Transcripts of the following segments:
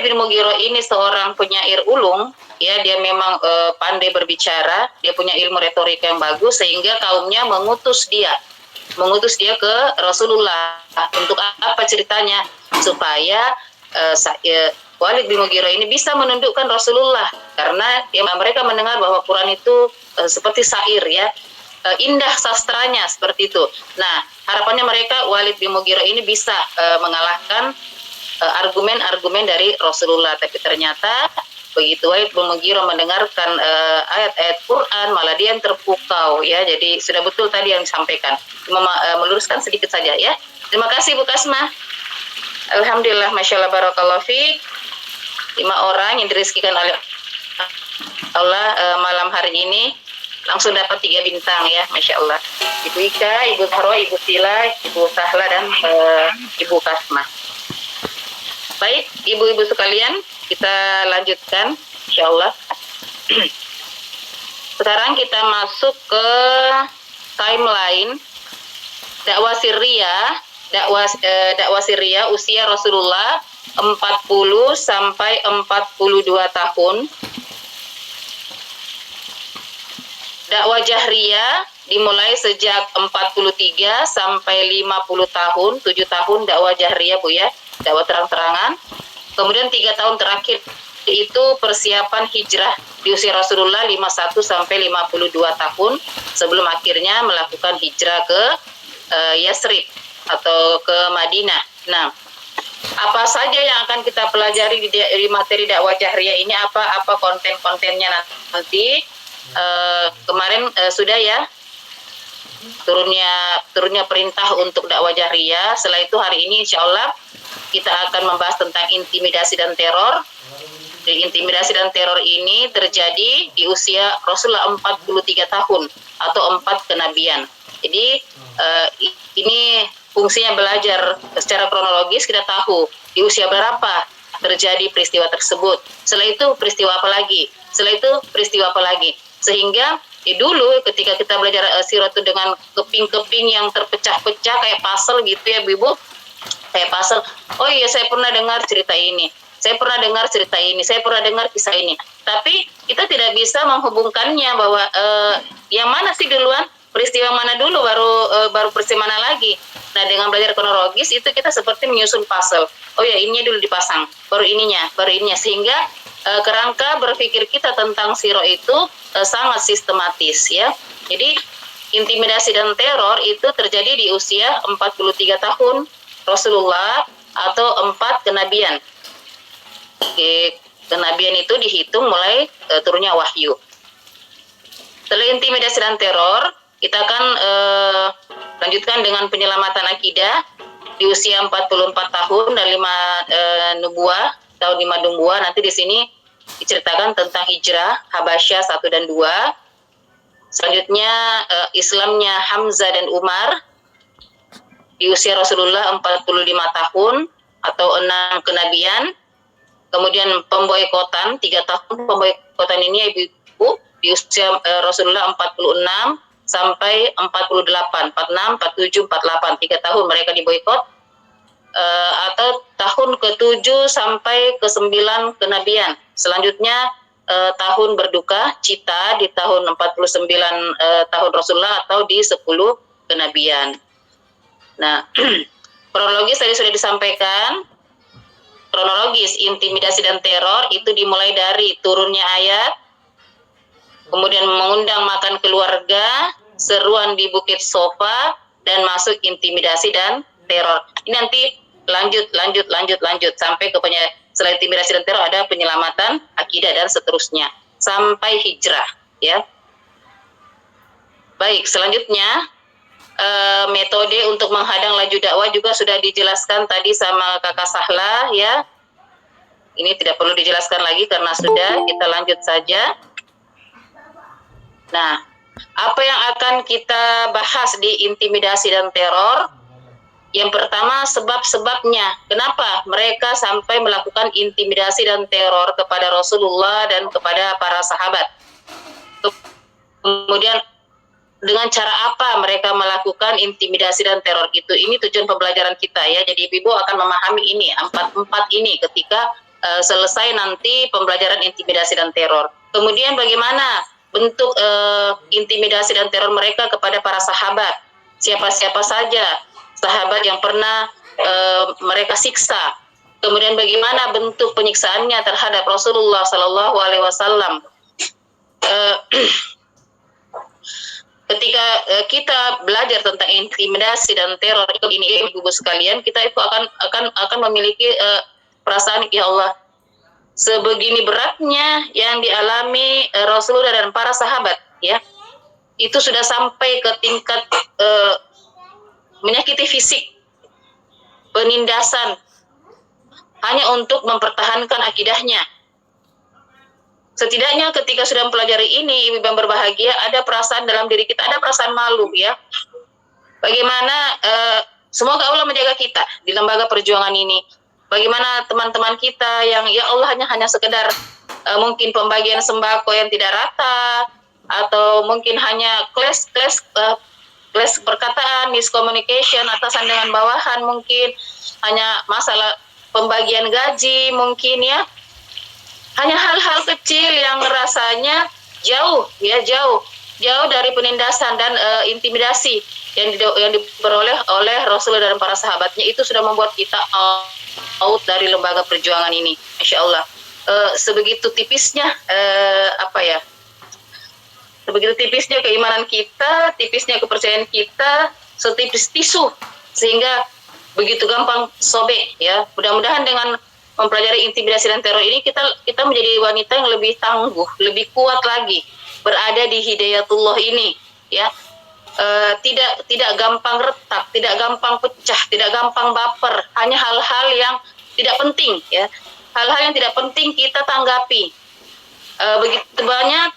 bin Mughirah ini seorang penyair ulung, ya, dia memang pandai berbicara, dia punya ilmu retorika yang bagus, sehingga kaumnya mengutus dia ke Rasulullah. Untuk apa ceritanya? Supaya Walid bin Mughirah ini bisa menundukkan Rasulullah, karena mereka mendengar bahwa Quran itu seperti syair, ya, indah sastranya seperti itu. Nah, harapannya mereka Walid bin Mughirah ini bisa mengalahkan argumen-argumen dari Rasulullah. Tapi ternyata begitu Walid bin Mughirah mendengarkan ayat-ayat Quran, malah dia yang terpukau, ya. Jadi sudah betul tadi yang disampaikan. Cuma meluruskan sedikit saja, ya. Terima kasih Bu Kasma. Alhamdulillah, Masya Allah, Barakallahu Fiik. 5 orang yang dirizkikan oleh Allah malam hari ini langsung dapat 3 bintang, ya, Masya Allah. Ibu Ika, Ibu Haro, Ibu Sila, Ibu Sahla, dan Ibu Kasma. Baik, ibu-ibu sekalian, kita lanjutkan, Insya Allah. Sekarang kita masuk ke timeline dakwah sirriyah. Dakwah sirriyah usia Rasulullah 40 sampai 42 tahun. Dakwah jahriyah dimulai sejak 43 sampai 50 tahun, 7 tahun dakwah jahriyah, Bu, ya, dakwah terang-terangan. Kemudian 3 tahun terakhir itu persiapan hijrah di usia Rasulullah 51 sampai 52 tahun sebelum akhirnya melakukan hijrah ke Yasrib atau ke Madinah. Nah, apa saja yang akan kita pelajari di materi dakwah jahriyah ini, apa konten-kontennya nanti. Kemarin sudah, ya, turunnya perintah untuk dakwah jahriyah. Setelah itu hari ini insya Allah kita akan membahas tentang intimidasi dan teror. Intimidasi dan teror ini terjadi di usia Rasulullah 43 tahun atau 4 kenabian. Jadi ini fungsinya belajar secara kronologis, kita tahu di usia berapa terjadi peristiwa tersebut. Setelah itu peristiwa apa lagi? Setelah itu peristiwa apa lagi? Sehingga dulu ketika kita belajar sirah itu dengan keping-keping yang terpecah-pecah kayak puzzle gitu, ya, Ibu. Kayak puzzle. Oh iya, saya pernah dengar cerita ini. Saya pernah dengar cerita ini. Saya pernah dengar kisah ini. Tapi kita tidak bisa menghubungkannya bahwa yang mana sih duluan? Peristiwa mana dulu baru peristiwa mana lagi. Nah, dengan belajar kronologis itu kita seperti menyusun puzzle. Oh ya, ininya dulu dipasang, baru ininya. Sehingga kerangka berpikir kita tentang sirah itu sangat sistematis, ya. Jadi intimidasi dan teror itu terjadi di usia 43 tahun Rasulullah atau 4 kenabian. Kenabian itu dihitung mulai turunnya wahyu. Setelah intimidasi dan teror, kita akan lanjutkan dengan penyelamatan akidah di usia 44 tahun dan 5 nubuah, tahun 5 nubuah. Nanti di sini diceritakan tentang hijrah Habasyah 1 dan 2. Selanjutnya Islamnya Hamzah dan Umar di usia Rasulullah 45 tahun atau 6 kenabian. Kemudian pemboikotan 3 tahun. Pemboikotan ini, Ibu, di usia Rasulullah 46 sampai 48, 46, 47, 48, 3 tahun mereka diboikot. Atau tahun ke-7 sampai ke-9 kenabian. Selanjutnya tahun berduka cita di tahun 49 tahun Rasulullah atau di 10 kenabian. Nah, kronologis tadi sudah disampaikan. Kronologis intimidasi dan teror itu dimulai dari turunnya ayat, kemudian mengundang makan keluarga, seruan di Bukit Sofa, dan masuk intimidasi dan teror. Ini nanti lanjut sampai ke selain intimidasi dan teror ada penyelamatan akidah dan seterusnya sampai hijrah, ya. Baik, selanjutnya metode untuk menghadang laju dakwah juga sudah dijelaskan tadi sama Kakak Sahla, ya. Ini tidak perlu dijelaskan lagi karena sudah, kita lanjut saja. Nah, apa yang akan kita bahas di intimidasi dan teror? Yang pertama, sebab-sebabnya. Kenapa mereka sampai melakukan intimidasi dan teror kepada Rasulullah dan kepada para sahabat? Kemudian, dengan cara apa mereka melakukan intimidasi dan teror itu? Ini tujuan pembelajaran kita, ya. Jadi Ibu akan memahami ini, empat ini ketika selesai nanti pembelajaran intimidasi dan teror. Kemudian bagaimana bentuk intimidasi dan teror mereka kepada para sahabat? Siapa-siapa saja sahabat yang pernah mereka siksa? Kemudian bagaimana bentuk penyiksaannya terhadap Rasulullah Sallallahu Alaihi Wasallam? Ketika kita belajar tentang intimidasi dan teror ini, ibu-ibu sekalian, kita itu akan memiliki perasaan, ya Allah, sebegini beratnya yang dialami Rasulullah dan para sahabat, ya, itu sudah sampai ke tingkat menyakiti fisik, penindasan, hanya untuk mempertahankan akidahnya. Setidaknya ketika sudah mempelajari ini, ibu yang berbahagia, ada perasaan dalam diri kita, ada perasaan malu, ya. Bagaimana semoga Allah menjaga kita di lembaga perjuangan ini. Bagaimana teman-teman kita yang ya Allah hanya sekedar mungkin pembagian sembako yang tidak rata, atau mungkin hanya clash perkataan, miscommunication, atasan dengan bawahan, mungkin hanya masalah pembagian gaji, mungkin, ya. Hanya hal-hal kecil yang rasanya jauh dari penindasan dan intimidasi yang diperoleh oleh Rasulullah dan para sahabatnya, itu sudah membuat kita out dari lembaga perjuangan ini, Masya Allah. Sebegitu tipisnya sebegitu tipisnya keimanan kita, tipisnya kepercayaan kita, setipis tisu, sehingga begitu gampang sobek, ya. Mudah-mudahan dengan mempelajari intimidasi dan teror ini kita menjadi wanita yang lebih tangguh, lebih kuat lagi berada di hidayatullah ini, ya. Tidak gampang retak, tidak gampang pecah, tidak gampang baper. Hanya hal-hal yang tidak penting, ya. Hal-hal yang tidak penting kita tanggapi. Begitu banyak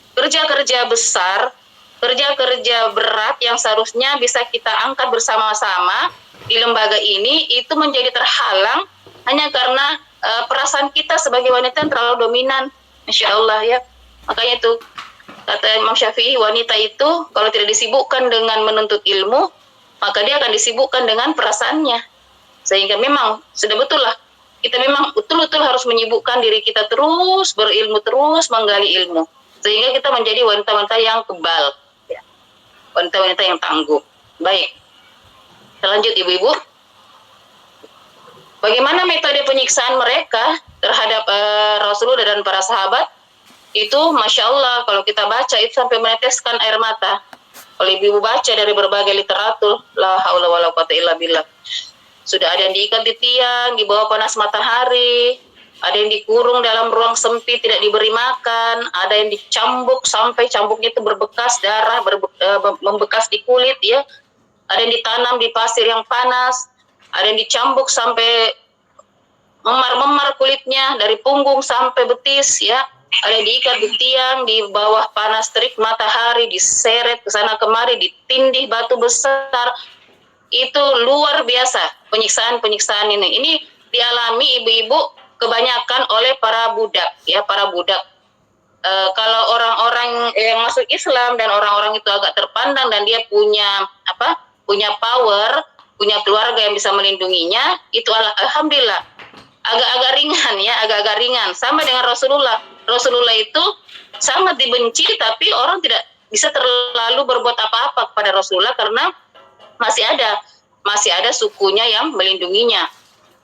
kerja-kerja besar, kerja-kerja berat yang seharusnya bisa kita angkat bersama-sama di lembaga ini, itu menjadi terhalang hanya karena perasaan kita sebagai wanita yang terlalu dominan, Masya Allah, ya. Makanya itu kata Imam Syafi'i, wanita itu kalau tidak disibukkan dengan menuntut ilmu, maka dia akan disibukkan dengan perasaannya. Sehingga memang sudah betul lah, kita memang betul-betul harus menyibukkan diri kita terus berilmu, terus menggali ilmu, sehingga kita menjadi wanita-wanita yang kebal, ya. Wanita-wanita yang tangguh. Baik, kita lanjut, ibu-ibu. Bagaimana metode penyiksaan mereka terhadap Rasulullah dan para sahabat? Itu Masya Allah, kalau kita baca itu sampai meneteskan air mata. Kalau ibu baca dari berbagai literatur, la haula wala quwata illa billah. Sudah ada yang diikat di tiang, di bawah panas matahari, ada yang dikurung dalam ruang sempit, tidak diberi makan, ada yang dicambuk sampai cambuknya itu berbekas darah, membekas di kulit, ya. Ada yang ditanam di pasir yang panas, ada yang dicambuk sampai memar-memar kulitnya dari punggung sampai betis, ya. Ada yang diikat di tiang di bawah panas terik matahari, diseret ke sana kemari, ditindih batu besar. Itu luar biasa penyiksaan ini. Ini dialami ibu-ibu kebanyakan oleh para budak, ya, para budak. Kalau orang-orang yang masuk Islam dan orang-orang itu agak terpandang dan dia punya power, punya keluarga yang bisa melindunginya, itu alhamdulillah agak-agak ringan, ya, agak-agak ringan. Sama dengan Rasulullah itu sangat dibenci, tapi orang tidak bisa terlalu berbuat apa-apa kepada Rasulullah karena masih ada sukunya yang melindunginya.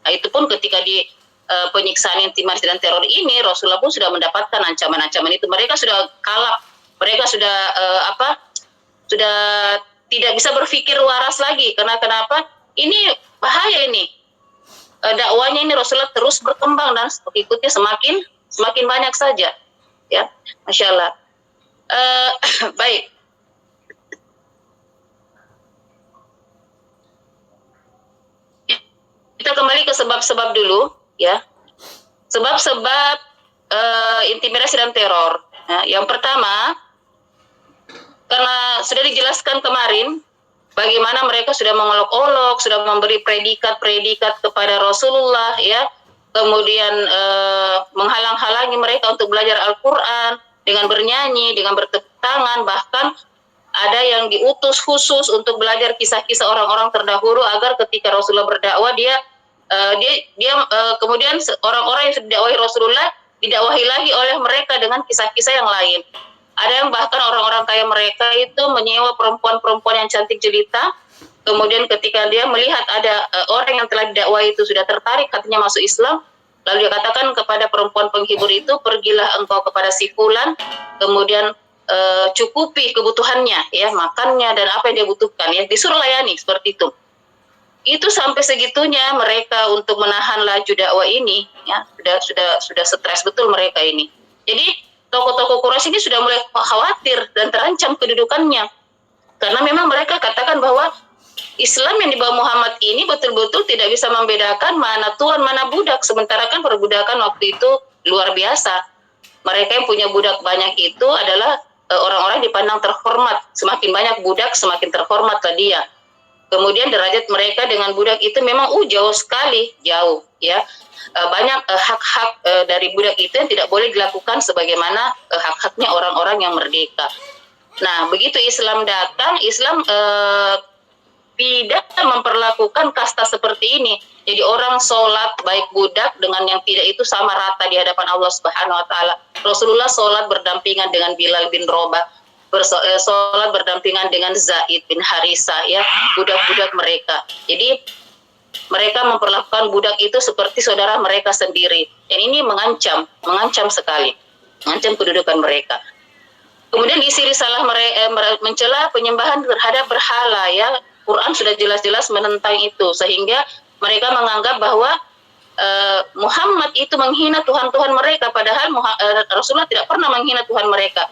Nah, itu pun ketika di penyiksaan intimidasi dan teror ini, Rasulullah pun sudah mendapatkan ancaman-ancaman itu. Mereka sudah kalap, mereka sudah sudah tidak bisa berpikir waras lagi. Karena kenapa? Ini bahaya ini. Dakwanya ini Rasulullah terus berkembang dan pengikutnya semakin banyak saja, ya, Masya Allah. Baik. Kita kembali ke sebab-sebab dulu, ya. Sebab-sebab intimidasi dan teror. Nah, yang pertama, karena sudah dijelaskan kemarin, bagaimana mereka sudah mengolok-olok, sudah memberi predikat-predikat kepada Rasulullah, ya. Kemudian menghalang-halangi mereka untuk belajar Al-Quran dengan bernyanyi, dengan bertepuk tangan, bahkan ada yang diutus khusus untuk belajar kisah-kisah orang-orang terdahulu agar ketika Rasulullah berdakwah dia Kemudian orang-orang yang sudah didakwahi Rasulullah didakwahi lagi oleh mereka dengan kisah-kisah yang lain. Ada yang bahkan orang-orang kaya mereka itu menyewa perempuan-perempuan yang cantik jelita. Kemudian ketika dia melihat ada orang yang telah didakwahi itu sudah tertarik hatinya masuk Islam, lalu dia katakan kepada perempuan penghibur itu, pergilah engkau kepada si fulan, kemudian cukupi kebutuhannya, ya, makannya dan apa yang dia butuhkan, ya, disuruh layani seperti itu. Itu sampai segitunya mereka untuk menahan laju dakwah ini, ya, sudah stres betul mereka ini. Jadi tokoh-tokoh Quraisy ini sudah mulai khawatir dan terancam kedudukannya, karena memang mereka katakan bahwa Islam yang dibawa Muhammad ini betul-betul tidak bisa membedakan mana tuan mana budak, sementara kan perbudakan waktu itu luar biasa. Mereka yang punya budak banyak itu adalah orang-orang dipandang terhormat. Semakin banyak budak, semakin terhormatlah dia. Kemudian derajat mereka dengan budak itu memang jauh sekali, jauh, ya. Banyak hak-hak dari budak itu yang tidak boleh dilakukan sebagaimana hak-haknya orang-orang yang merdeka. Nah, begitu Islam datang, Islam tidak memperlakukan kasta seperti ini. Jadi orang sholat baik budak dengan yang tidak itu sama rata di hadapan Allah Subhanahu Wa Taala. Rasulullah sholat berdampingan dengan Bilal bin Rabah, sholat berdampingan dengan Zaid bin Harisah, ya, budak-budak mereka. Jadi mereka memperlakukan budak itu seperti saudara mereka sendiri. Dan ini mengancam sekali, mengancam kedudukan mereka. Kemudian isi risalah mencela penyembahan terhadap berhala, ya. Quran sudah jelas-jelas menentang itu, sehingga mereka menganggap bahwa Muhammad itu menghina Tuhan-Tuhan mereka, padahal Rasulullah tidak pernah menghina Tuhan mereka.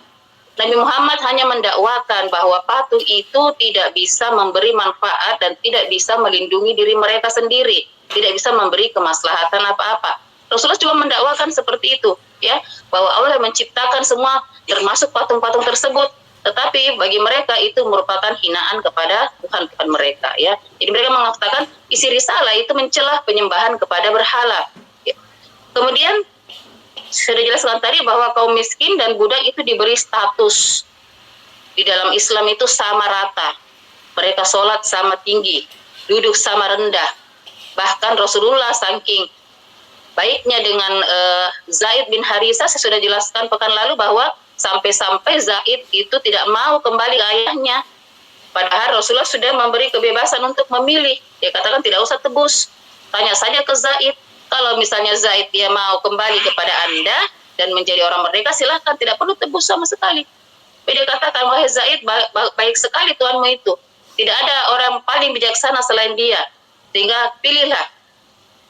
Nabi Muhammad hanya mendakwakan bahwa patung itu tidak bisa memberi manfaat dan tidak bisa melindungi diri mereka sendiri, tidak bisa memberi kemaslahatan apa-apa. Rasulullah cuma mendakwakan seperti itu, ya, bahwa Allah menciptakan semua termasuk patung-patung tersebut. Tetapi bagi mereka itu merupakan hinaan kepada Tuhan-Tuhan mereka, ya. Jadi mereka mengatakan isi risalah itu mencela penyembahan kepada berhala. Ya. Kemudian sudah jelaskan tadi bahwa kaum miskin dan budak itu diberi status di dalam Islam itu sama rata. Mereka sholat sama tinggi, duduk sama rendah. Bahkan Rasulullah saking baiknya dengan Zaid bin Harisah, saya sudah jelaskan pekan lalu bahwa sampai-sampai Zaid itu tidak mau kembali ke ayahnya. Padahal Rasulullah sudah memberi kebebasan untuk memilih. Dia katakan tidak usah tebus. Tanya saja ke Zaid. Kalau misalnya Zaid dia mau kembali kepada Anda dan menjadi orang merdeka, silahkan, tidak perlu tebus sama sekali. Dia katakan, wahai Zaid, baik sekali Tuhanmu itu. Tidak ada orang paling bijaksana selain dia. Sehingga pilihlah.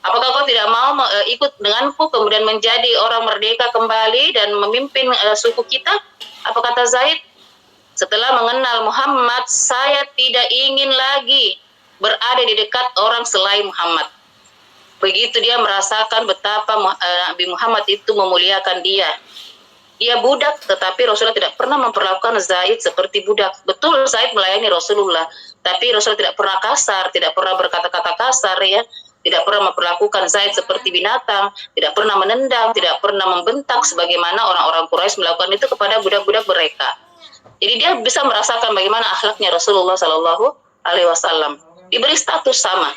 Apakah kau tidak mau ikut denganku kemudian menjadi orang merdeka kembali dan memimpin suku kita? Apa kata Zaid? Setelah mengenal Muhammad, saya tidak ingin lagi berada di dekat orang selain Muhammad. Begitu dia merasakan betapa Nabi Muhammad itu memuliakan dia. Dia budak, tetapi Rasulullah tidak pernah memperlakukan Zaid seperti budak. Betul, Zaid melayani Rasulullah, tapi Rasulullah tidak pernah kasar, tidak pernah berkata-kata kasar, ya. Tidak pernah memperlakukan Zaid seperti binatang, tidak pernah menendang, tidak pernah membentak sebagaimana orang-orang Quraisy melakukan itu kepada budak-budak mereka. Jadi dia bisa merasakan bagaimana akhlaknya Rasulullah Shallallahu Alaihi Wasallam. Diberi status sama.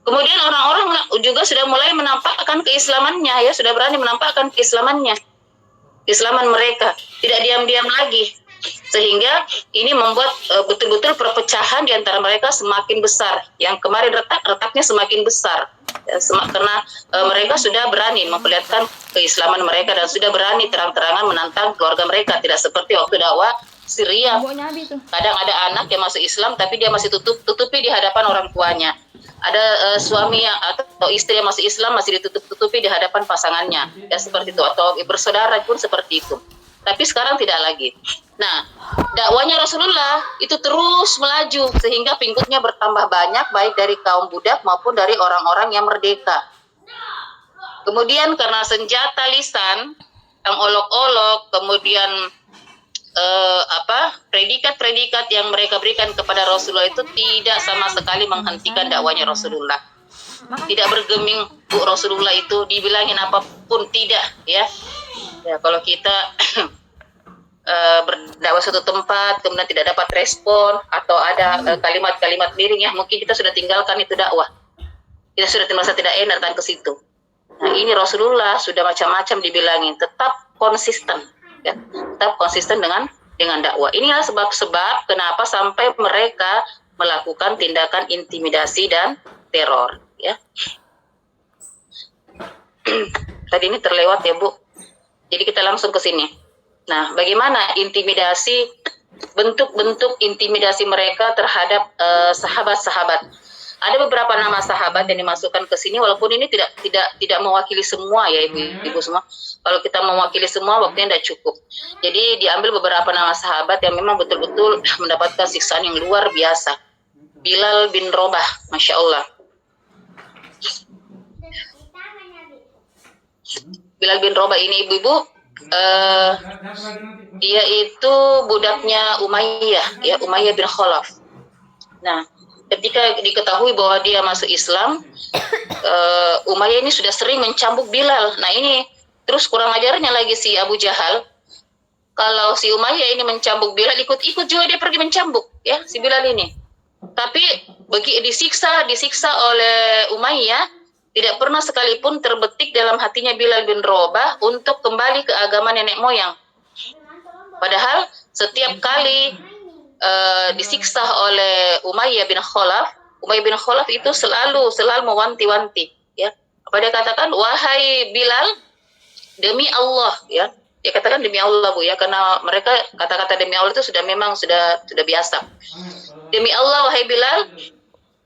Kemudian orang-orang juga sudah mulai menampakkan keislamannya, ya, sudah berani menampakkan keislamannya, keislaman mereka, tidak diam-diam lagi. Sehingga ini membuat betul-betul perpecahan di antara mereka semakin besar. Yang kemarin retaknya semakin besar. Ya, karena mereka sudah berani memperlihatkan keislaman mereka dan sudah berani terang-terangan menantang keluarga mereka. Tidak seperti waktu dakwah Syria. Kadang ada anak yang masuk Islam tapi dia masih tutupi di hadapan orang tuanya. Ada suami atau istri yang masuk Islam masih ditutup-tutupi di hadapan pasangannya. Ya seperti itu. Atau bersaudara pun seperti itu. Tapi sekarang tidak lagi. Nah, dakwanya Rasulullah itu terus melaju sehingga pengikutnya bertambah banyak, baik dari kaum budak maupun dari orang-orang yang merdeka. Kemudian karena senjata lisan yang olok-olok, kemudian predikat-predikat yang mereka berikan kepada Rasulullah itu tidak sama sekali menghentikan dakwanya Rasulullah. Tidak bergeming Bu Rasulullah itu, dibilangin apapun tidak, ya. Ya, kalau kita berdakwah suatu tempat kemudian tidak dapat respon atau ada kalimat-kalimat miring, ya mungkin kita sudah tinggalkan itu dakwah, kita sudah merasa tidak enak datang ke situ. Nah ini Rasulullah sudah macam-macam dibilangin, tetap konsisten, ya, tetap konsisten dengan dakwah. Inilah sebab-sebab kenapa sampai mereka melakukan tindakan intimidasi dan teror, ya. Tadi ini terlewat ya Bu, jadi kita langsung ke sini. Nah, bagaimana intimidasi, bentuk-bentuk intimidasi mereka terhadap sahabat-sahabat? Ada beberapa nama sahabat yang dimasukkan ke sini, walaupun ini tidak mewakili semua ya ibu semua. Kalau kita mewakili semua, waktunya tidak cukup. Jadi diambil beberapa nama sahabat yang memang betul-betul mendapatkan siksaan yang luar biasa. Bilal bin Rabah, Masya Allah. Bilal bin Rabah ini ibu-ibu, dia itu budaknya Umayyah, ya, Umayyah bin Khalaf. Nah, ketika diketahui bahwa dia masuk Islam, Umayyah ini sudah sering mencambuk Bilal. Nah ini terus kurang ajarnya lagi si Abu Jahal. Kalau si Umayyah ini mencambuk Bilal, ikut-ikut juga dia pergi mencambuk, ya, si Bilal ini. Tapi disiksa oleh Umayyah, tidak pernah sekalipun terbetik dalam hatinya Bilal bin Rabah untuk kembali ke agama nenek moyang. Padahal setiap kali disiksa oleh Umayyah bin Khalaf itu selalu mewanti-wanti, ya. Apa dia katakan? Wahai Bilal, demi Allah, ya. Dia katakan demi Allah Bu, ya, karena mereka kata-kata demi Allah itu sudah biasa. Demi Allah wahai Bilal,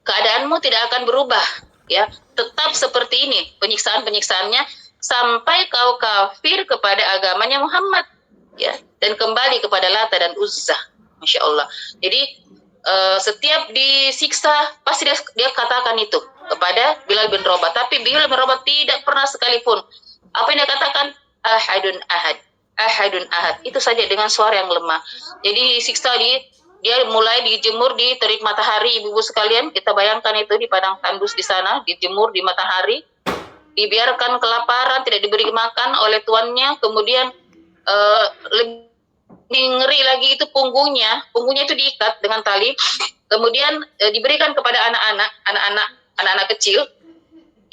keadaanmu tidak akan berubah, ya. Tetap seperti ini penyiksaannya sampai kau kafir kepada agamanya Muhammad, ya, dan kembali kepada Lata dan Uzza. Masya Allah. Jadi setiap disiksa pasti dia katakan itu kepada Bilal bin Rabah. Tapi Bilal bin Rabah tidak pernah sekalipun apa yang dia katakan, ahadun ahad. Itu saja dengan suara yang lemah. Jadi disiksa dia mulai dijemur di terik matahari, ibu-ibu sekalian. Kita bayangkan itu di padang tandus di sana, dijemur di matahari, dibiarkan kelaparan, tidak diberi makan oleh tuannya. Kemudian lebih ngeri lagi itu punggungnya itu diikat dengan tali. Kemudian diberikan kepada anak-anak kecil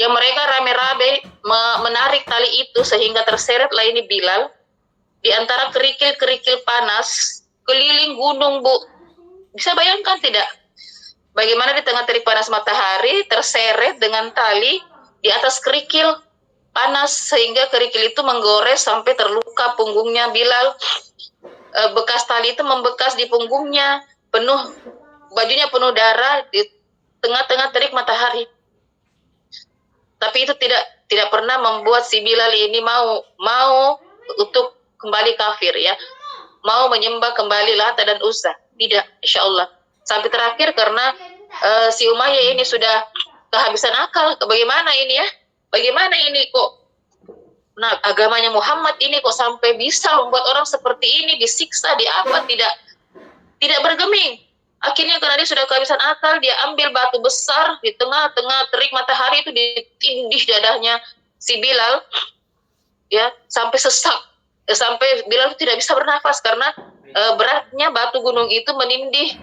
yang mereka rame-rame menarik tali itu sehingga terseretlah ini Bilal di antara kerikil-kerikil panas keliling gunung, Bu. Bisa bayangkan tidak? Bagaimana di tengah terik panas matahari terseret dengan tali di atas kerikil panas sehingga kerikil itu menggores sampai terluka punggungnya Bilal. Bekas tali itu membekas di punggungnya, bajunya penuh darah di tengah-tengah terik matahari. Tapi itu tidak pernah membuat si Bilal ini mau untuk kembali kafir, ya. Mau menyembah kembali Lata dan Uzza. Tidak, insya Allah. Sampai terakhir karena si Umayyah ini sudah kehabisan akal. Bagaimana ini, ya? Bagaimana ini kok? Nah, agamanya Muhammad ini kok sampai bisa membuat orang seperti ini disiksa, tidak bergeming. Akhirnya karena dia sudah kehabisan akal, dia ambil batu besar di tengah-tengah terik matahari itu ditindih dadahnya si Bilal, ya, sampai sesak. Sampai Bilal tidak bisa bernafas karena beratnya batu gunung itu menindih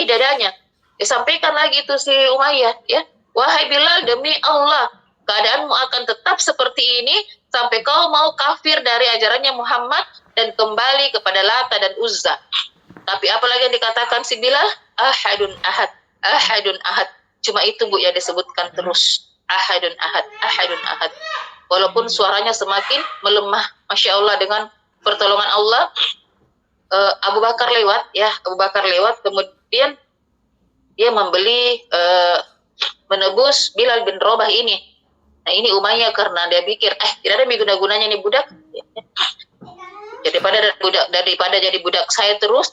dadanya. Disampaikan lagi itu si Umayyah, ya, wahai Bilal, demi Allah, keadaanmu akan tetap seperti ini sampai kau mau kafir dari ajarannya Muhammad dan kembali kepada Lata dan Uzza. Tapi apalagi yang dikatakan si Bilal, ahadun ahad. Cuma itu Bu yang disebutkan terus, ahadun ahad. Walaupun suaranya semakin melemah, Masya Allah, dengan pertolongan Allah. Abu Bakar lewat, kemudian dia menebus Bilal bin Rabah ini. Nah ini Umayyah karena dia pikir tidak ada guna-gunanya nih budak, daripada jadi budak saya terus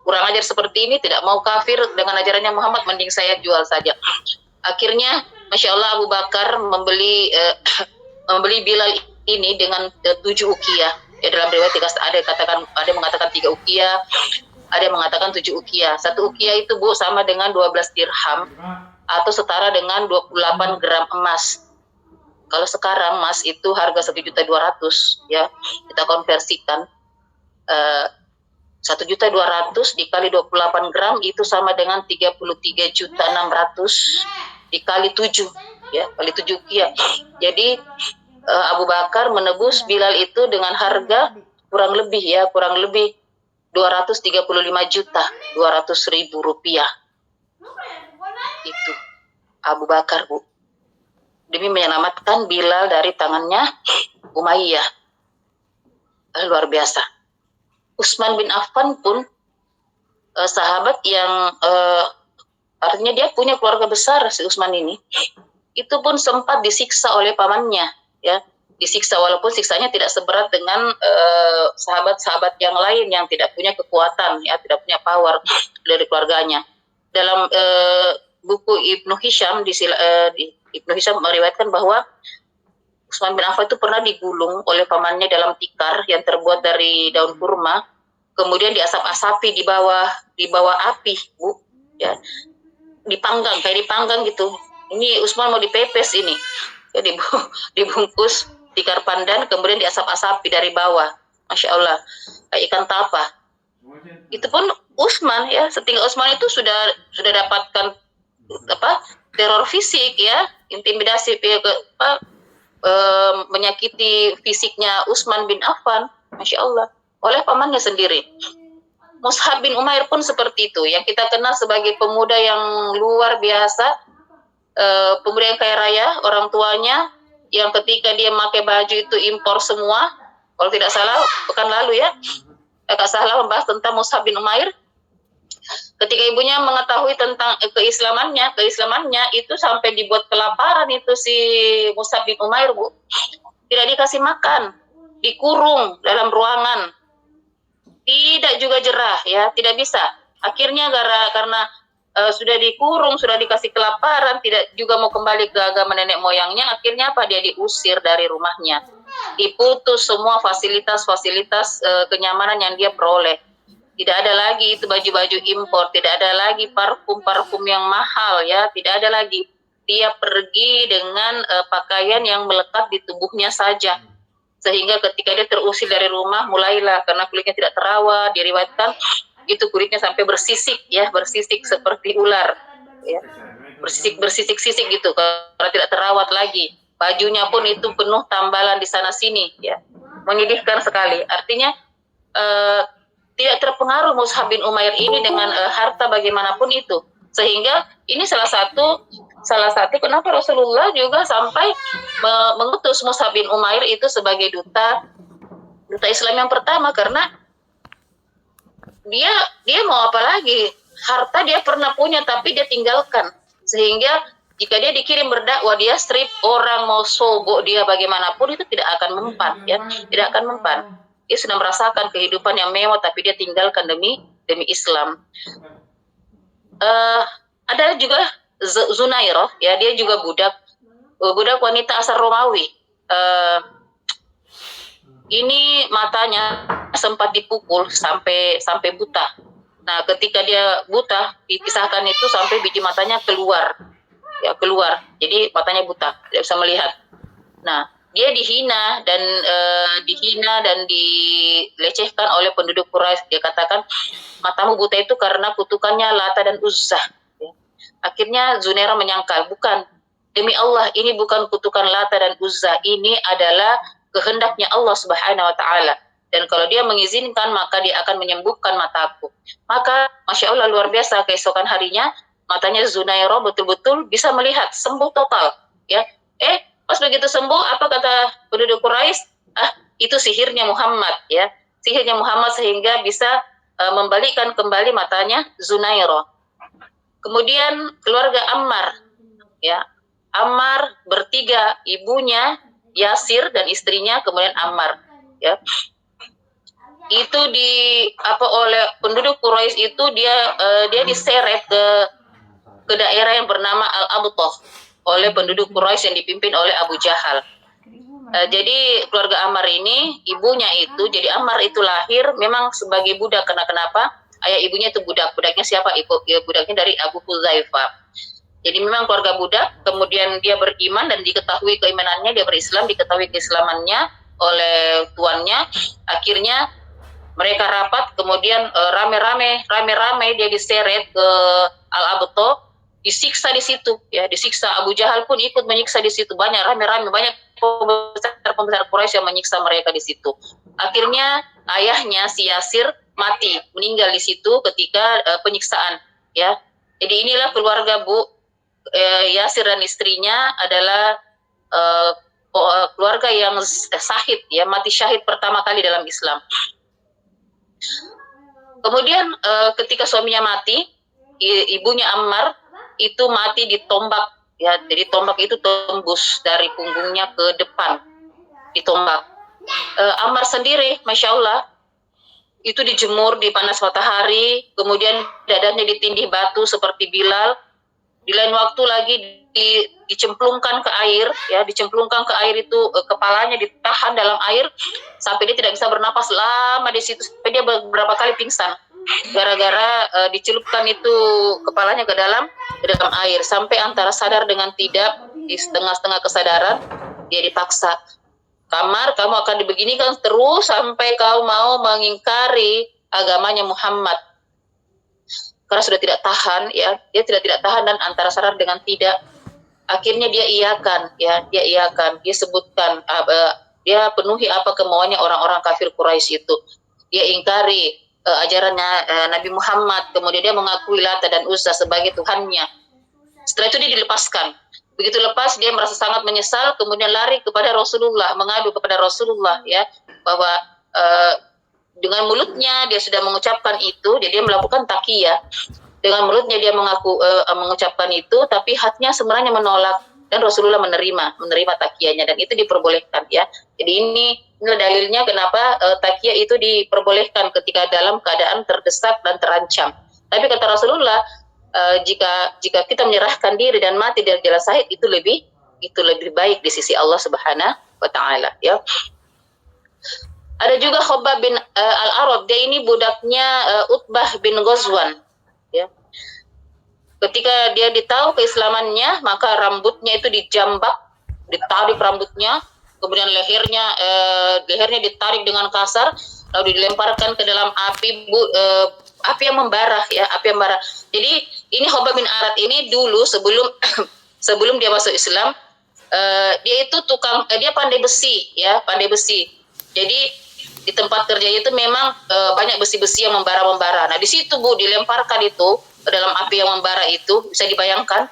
kurang ajar seperti ini, tidak mau kafir dengan ajarannya Muhammad, mending saya jual saja. Akhirnya Masya Allah Abu Bakar membeli Bilal ini dengan 7 uqiyah. Ya, dalam riwayat ada yang mengatakan 3 uqiyah, ada yang mengatakan 7 uqiyah. 1 uqiyah itu Bu sama dengan 12 dirham atau setara dengan 28 gram emas. Kalau sekarang emas itu harga 1.200.000, ya, kita konversikan. 1.200.000 dikali 28 gram itu sama dengan 33.600.000 dikali 7, ya, kali 7 ya. Jadi Abu Bakar menebus Bilal itu dengan harga kurang lebih 235.200.000 rupiah. Itu Abu Bakar, Bu, demi menyelamatkan Bilal dari tangannya Umayyah. Luar biasa. Utsman bin Affan pun sahabat yang artinya dia punya keluarga besar, si Utsman ini. Itu pun sempat disiksa oleh pamannya, ya. Disiksa walaupun siksanya tidak seberat dengan sahabat-sahabat yang lain yang tidak punya kekuatan, ya, tidak punya power dari keluarganya. Dalam buku Ibnu Hisham Ibnu Hisham meriwayatkan bahwa Utsman bin Affan itu pernah digulung oleh pamannya dalam tikar yang terbuat dari daun kurma, kemudian diasap-asapi di bawah api, Bu, ya. Kayak dipanggang gitu. Ini Utsman mau dipepes ini. Ya, dibungkus tikar pandan, kemudian diasap-asapi dari bawah. Masya Allah, kayak ikan tapa. Itu pun Utsman, ya, setinggal Utsman itu sudah dapatkan teror fisik, ya, intimidasi, menyakiti fisiknya Utsman bin Affan, Masya Allah, oleh pamannya sendiri. Mus'ab bin Umair pun seperti itu, yang kita kenal sebagai pemuda yang luar biasa, pemuda yang kaya raya, orang tuanya yang ketika dia pakai baju itu impor semua. Kalau tidak salah pekan lalu, ya, Kak Sahla membahas tentang Mus'ab bin Umair. Ketika ibunya mengetahui tentang keislamannya itu sampai dibuat kelaparan itu si Mus'ab bin Umair, Bu. Tidak dikasih makan, dikurung dalam ruangan. Tidak juga jerah, ya, tidak bisa. Akhirnya karena sudah dikurung, sudah dikasih kelaparan, tidak juga mau kembali ke agama nenek moyangnya, akhirnya apa? Dia diusir dari rumahnya. Diputus semua fasilitas kenyamanan yang dia peroleh. Tidak ada lagi itu baju-baju impor, tidak ada lagi parfum-parfum yang mahal, ya, tidak ada lagi. Dia pergi dengan pakaian yang melekat di tubuhnya saja. Sehingga ketika dia terusir dari rumah, mulailah, karena kulitnya tidak terawat, diriwayatkan itu kulitnya sampai bersisik, ya, bersisik seperti ular, ya, bersisik gitu karena tidak terawat lagi. Bajunya pun itu penuh tambalan di sana sini, ya, menyedihkan sekali. Artinya tidak terpengaruh Mus'ab bin Umair ini dengan harta bagaimanapun itu, sehingga ini salah satu kenapa Rasulullah juga sampai mengutus Mus'ab bin Umair itu sebagai duta Islam yang pertama, karena dia mau apa lagi, harta dia pernah punya tapi dia tinggalkan, sehingga jika dia dikirim berdakwah, dia strip orang mau sogok dia bagaimanapun itu tidak akan mempan, ya, tidak akan mempan. Dia sudah merasakan kehidupan yang mewah, tapi dia tinggalkan demi Islam. Ada juga Zunairah, ya, dia juga budak wanita asal Romawi. Ini matanya sempat dipukul sampai buta. Nah, ketika dia buta, dikisahkan itu sampai biji matanya keluar. Jadi matanya buta, tidak bisa melihat. Nah, dia dihina dan dilecehkan oleh penduduk Quraisy. Dia katakan, matamu buta itu karena kutukannya Lata dan Uzzah. Akhirnya Zunairah menyangkal, bukan, demi Allah, ini bukan kutukan Lata dan Uzzah, ini adalah kehendaknya Allah Subhanahu wa Ta'ala. Dan kalau dia mengizinkan, maka dia akan menyembuhkan mataku. Maka Masya Allah, luar biasa, keesokan harinya matanya Zunairah betul-betul bisa melihat, sembuh total, ya. Pas begitu sembuh, apa kata penduduk Quraisy? Itu sihirnya Muhammad, ya. Sihirnya Muhammad sehingga bisa membalikkan kembali matanya Zunairah. Kemudian keluarga Ammar, ya. Ammar bertiga, ibunya, Yasir dan istrinya, kemudian Ammar, ya. Itu oleh penduduk Quraisy itu dia diseret ke daerah yang bernama Al-Abtah oleh penduduk Quraisy yang dipimpin oleh Abu Jahal. Jadi keluarga Ammar ini, ibunya itu, jadi Ammar itu lahir memang sebagai budak. Kenapa? Ayah ibunya itu budaknya siapa? Budaknya dari Abu Hudzaifah. Jadi memang keluarga budak, kemudian dia beriman dan diketahui keimanannya, dia berislam, diketahui keislamannya oleh tuannya. Akhirnya Mereka rapat, kemudian rame-rame dia diseret ke Al-Abto, disiksa di situ, ya, disiksa. Abu Jahal pun ikut menyiksa di situ, banyak rame-rame, banyak pembesar Quraisy yang menyiksa mereka di situ. Akhirnya ayahnya si Yasir mati, meninggal di situ ketika penyiksaan, ya. Jadi inilah keluarga Yasir dan istrinya adalah keluarga yang syahid, ya, mati syahid pertama kali dalam Islam. Kemudian ketika suaminya mati, ibunya Ammar itu mati ditombak, ya. Jadi tombak itu tembus dari punggungnya ke depan, ditombak. Ammar sendiri, masya Allah, itu dijemur di panas matahari, kemudian dadanya ditindih batu seperti Bilal. Di lain waktu lagi dicemplungkan ke air, ya, dicemplungkan ke air itu, kepalanya ditahan dalam air sampai dia tidak bisa bernapas lama di situ, sampai dia beberapa kali pingsan gara-gara dicelupkan itu kepalanya ke dalam air, sampai antara sadar dengan tidak, di setengah-setengah kesadaran dia dipaksa, Kamar, kamu akan dibeginikan terus sampai kau mau mengingkari agamanya Muhammad. Karena sudah tidak tahan, ya, dia tidak tahan dan antara sadar dengan tidak. Akhirnya dia iakan, ya, dia sebutkan, dia penuhi apa kemauannya orang-orang kafir Quraisy itu. Dia ingkari ajarannya Nabi Muhammad, kemudian dia mengakui Lata dan Uzza sebagai Tuhannya. Setelah itu dia dilepaskan. Begitu lepas dia merasa sangat menyesal, kemudian lari kepada Rasulullah, mengadu kepada Rasulullah, ya, bahwa dengan mulutnya dia sudah mengucapkan itu, jadi dia melakukan taqiyah. Dengan mulutnya dia mengucapkan itu, tapi hatinya sebenarnya menolak, dan Rasulullah menerima taqiyahnya, dan itu diperbolehkan, ya. Jadi inilah dalilnya kenapa taqiyah itu diperbolehkan ketika dalam keadaan terdesak dan terancam. Tapi kata Rasulullah, jika kita menyerahkan diri dan mati dari jalan syahid, itu lebih baik di sisi Allah Subhanahu wa taala, ya. Ada juga Khabbab bin Al-Arab, dia ini budaknya Utbah bin Ghazwan, ya. Ketika dia ditahu keislamannya, maka rambutnya itu dijambak, ditarik rambutnya, kemudian lehernya ditarik dengan kasar, lalu dilemparkan ke dalam api yang membara, ya, api yang membara. Jadi ini Khabbab bin Arad ini dulu sebelum dia masuk Islam, dia itu dia pandai besi, ya, pandai besi. Jadi di tempat kerja itu memang banyak besi-besi yang membara-membara. Nah, di situ dilemparkan itu ke dalam api yang membara itu, bisa dibayangkan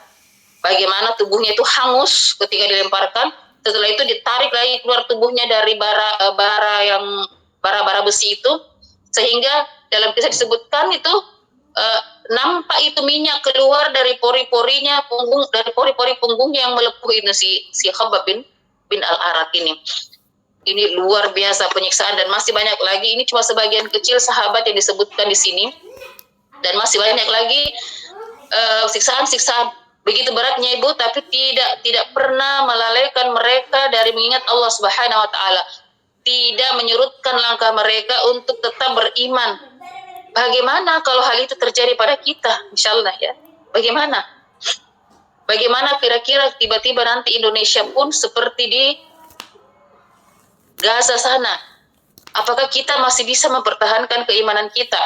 bagaimana tubuhnya itu hangus ketika dilemparkan. Setelah itu ditarik lagi keluar tubuhnya dari bara besi itu, sehingga dalam kisah disebutkan itu nampak itu minyak keluar dari pori-porinya dari pori-pori punggungnya yang melepuh ini si Khabbab bin Al-Arad ini. Ini luar biasa penyiksaan, dan masih banyak lagi. Ini cuma sebagian kecil sahabat yang disebutkan di sini, dan masih banyak lagi siksaan-siksaan begitu beratnya, Ibu, tapi tidak pernah melalaikan mereka dari mengingat Allah Subhanahu wa taala. Tidak menyurutkan langkah mereka untuk tetap beriman. Bagaimana kalau hal itu terjadi pada kita, insyaallah, ya? Bagaimana kira-kira tiba-tiba nanti Indonesia pun seperti di Gaza sana? Apakah kita masih bisa mempertahankan keimanan kita?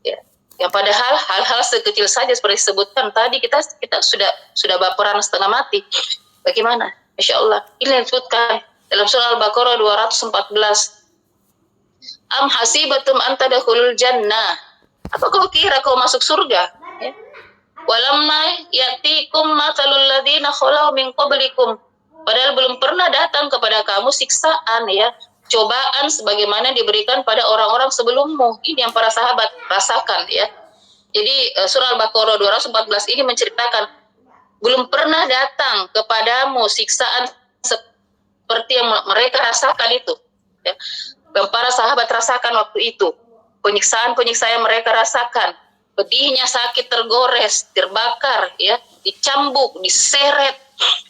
Ya. Yang padahal hal-hal sekecil saja seperti disebutkan tadi, kita sudah baperan setengah mati. Bagaimana? Masya Allah. Ini yang disebutkan dalam surah Al-Baqarah 214. Am hasibatum an tadkhulul jannah. Apa kau kira kau masuk surga? Ya. Walamma yatikum matsalul ladzina khalau min qablikum. Padahal belum pernah datang kepada kamu siksaan, ya, cobaan sebagaimana diberikan pada orang-orang sebelummu. Ini yang para sahabat rasakan, ya. Jadi surah Al-Baqarah 214 ini menceritakan belum pernah datang kepadamu siksaan seperti yang mereka rasakan itu, ya. Yang para sahabat rasakan waktu itu, penyiksaan-penyiksaan yang mereka rasakan, pedihnya sakit, tergores, terbakar, ya, dicambuk, diseret,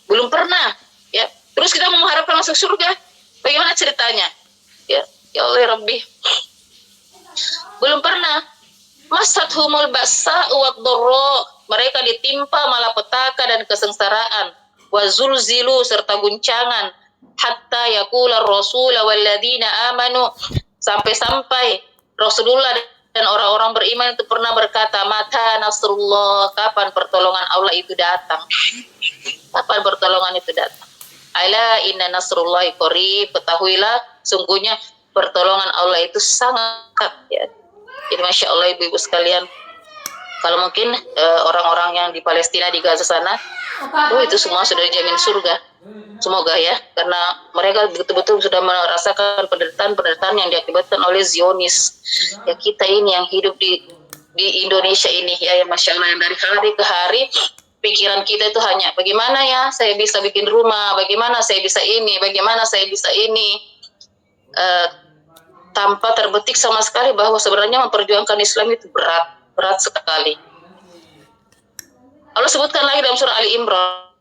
belum pernah. Ya, terus kita mengharapkan masuk surga, bagaimana ceritanya? Ya Allah, ya Rabbi, belum pernah. Masathumul ba'sa wa dharra, mereka ditimpa malapetaka dan kesengsaraan, wa zulzilu, serta guncangan, hatta yaqula ar-rasul wal ladzina amanu, sampai Rasulullah dan orang-orang beriman itu pernah berkata, mata nasrullah, kapan pertolongan Allah itu datang? Kapan pertolongan itu datang? Ala inna nasrullahi qarib, ketahuilah sungguhnya pertolongan Allah itu sangat ya. Jadi Masya Allah ibu-ibu sekalian, kalau mungkin orang-orang yang di Palestina, di Gaza sana, itu semua sudah dijamin surga. Semoga ya, karena mereka betul-betul sudah merasakan penderitaan-penderitaan yang diakibatkan oleh Zionis. Ya kita ini yang hidup di Indonesia ini ya, Masya Allah, yang dari hari ke hari pikiran kita itu hanya bagaimana ya saya bisa bikin rumah, bagaimana saya bisa ini, bagaimana saya bisa ini, tanpa terbetik sama sekali bahwa sebenarnya memperjuangkan Islam itu berat sekali. Allah sebutkan lagi dalam surah Ali Imran,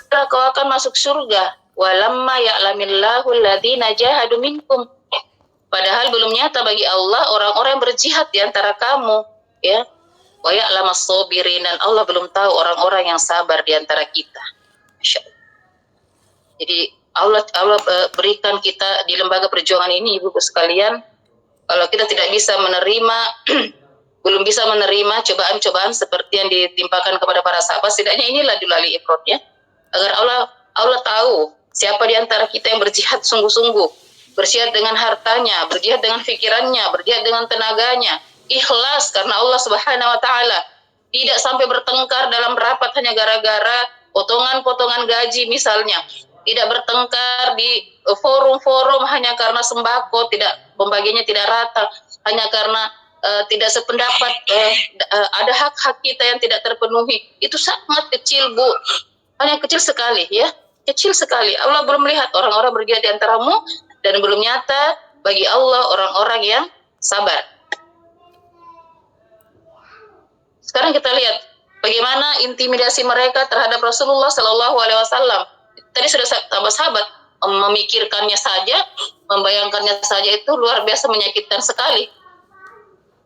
kau akan masuk surga walamma ya'lamillahu alladhina jahadu minkum, padahal belum nyata bagi Allah orang-orang yang berjihad di antara kamu ya, wa ya'lamas sabirin, dan Allah belum tahu orang-orang yang sabar di antara kita. Masya Allah. Jadi Allah berikan kita di lembaga perjuangan ini ibu-ibu sekalian, kalau kita tidak bisa menerima belum bisa menerima cobaan-cobaan seperti yang ditimpakan kepada para sahabat, setidaknya inilah dulu Ali Imran ya, agar Allah tahu siapa di antara kita yang berjihad sungguh-sungguh, berjihad dengan hartanya, berjihad dengan pikirannya, berjihad dengan tenaganya, ikhlas karena Allah Subhanahu wa taala, tidak sampai bertengkar dalam rapat hanya gara-gara potongan-potongan gaji misalnya, tidak bertengkar di forum-forum hanya karena sembako tidak pembagiannya tidak rata, hanya karena tidak sependapat, ada hak-hak kita yang tidak terpenuhi. Itu sangat kecil Bu, hanya kecil sekali ya, kecil sekali. Allah belum melihat orang-orang berjihad di antaramu, dan belum nyata bagi Allah orang-orang yang sabar. Sekarang kita lihat bagaimana intimidasi mereka terhadap Rasulullah Shallallahu Alaihi Wasallam. Tadi sudah sahabat memikirkannya saja, membayangkannya saja itu luar biasa menyakitkan sekali.